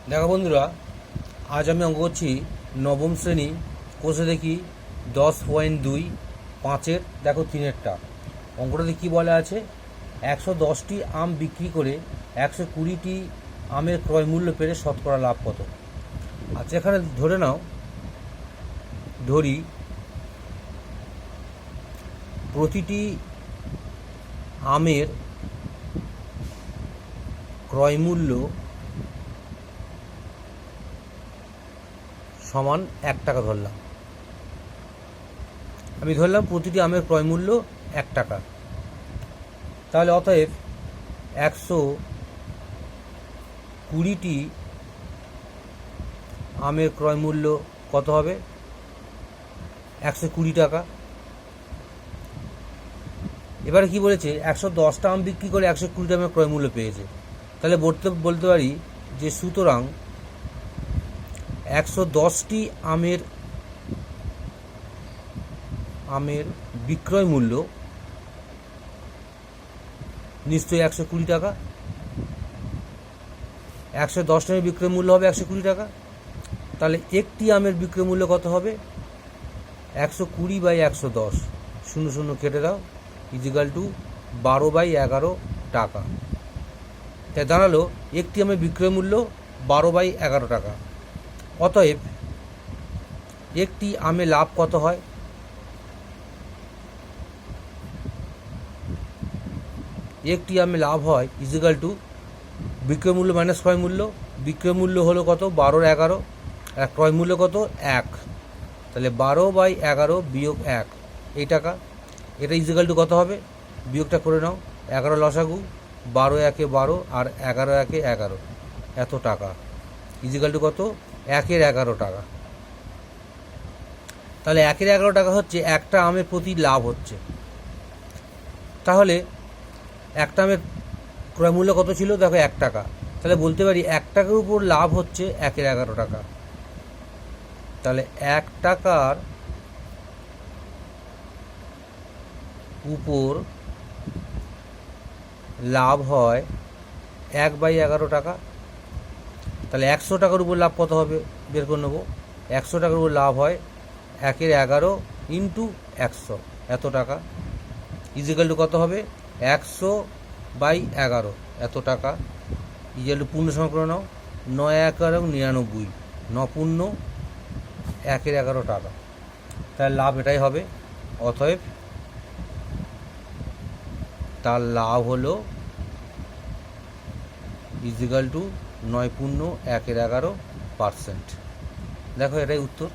দেখো বন্ধুরা, আজ আমি অঙ্ক করছি নবম শ্রেণী, কোষে দেখি 10.2 দেখো 3-টা অঙ্কটাতে কী বলা আছে, 110টি আম বিক্রি করে 120টি আমের ক্রয় মূল্য পেলে শতকরা লাভ কত। আচ্ছা, এখানে ধরি প্রতিটি আমের ক্রয় মূল্য সমান 1 টাকা ধরলাম। আমি ধরলাম প্রতিটি আমের ক্রয় মূল্য 1 টাকা। তাহলে অতএব 120টি আমের ক্রয় মূল্য কত হবে? 120 টাকা। এবারে কি বলেছে, 110টা আম বিক্রি করে 120টা আমের ক্রয় মূল্য পেয়েছে। তাহলে বলতে পারি যে সুতরাং 110টি আমের বিক্রয় মূল্য নিশ্চয়ই 120 টাকা। 110টা আমের বিক্রয় মূল্য হবে 120 টাকা। তাহলে একটি আমের বিক্রয় মূল্য কত হবে? 120/110, 0 কেটে দাও, ইজিক্যাল টু 12/11 টাকা। তাই দাঁড়ালো একটি আমের বিক্রয় মূল্য 12/11 টাকা। অতএব একটি আমে লাভ কত হয়? একটি আমে লাভ হয় ইজিক্যাল টু বিক্রয় মূল্য মাইনাস ক্রয় মূল্য। বিক্রয় মূল্য হলো কত? 12/11, আর ক্রয় মূল্য কত? 1। তাহলে 12/11 বিয়োগ 1 এই টাকা। এটা ইজিক্যাল টু কত হবে? বিয়োগটা করে নাও, 11 লসাগু, 12 × 1 = 12 আর 11 × 1 = 11, এত টাকা ইজিক্যাল টু কত? 1/11 টাকা। তাহলে 1/11 টাকা হচ্ছে একটা আমের প্রতি লাভ হচ্ছে। তাহলে একটা আমের ক্রয় মূল্য কত ছিল? দেখো 1 টাকা। তাহলে বলতে পারি 1 টাকার উপর লাভ হচ্ছে 1/11 টাকা। তাহলে 1 টাকার উপর লাভ হয় 1/11 টাকা। তাহলে 100 টাকার উপর লাভ কত হবে বের করে নেব। 100 টাকার উপর লাভ হয় 1/11 × 100, এত টাকা ইজিক্যাল টু কত হবে? 100/11, এত টাকা ইজিক্যাল টু পূর্ণ সংখ্যা করে নাও, 9×1 = 99, 9 × 1/11 টাকা। তার লাভ এটাই হবে। অতএব তার লাভ হলো ইজিক্যাল টু 9 × 1/11%। দেখো এটাই উত্তর।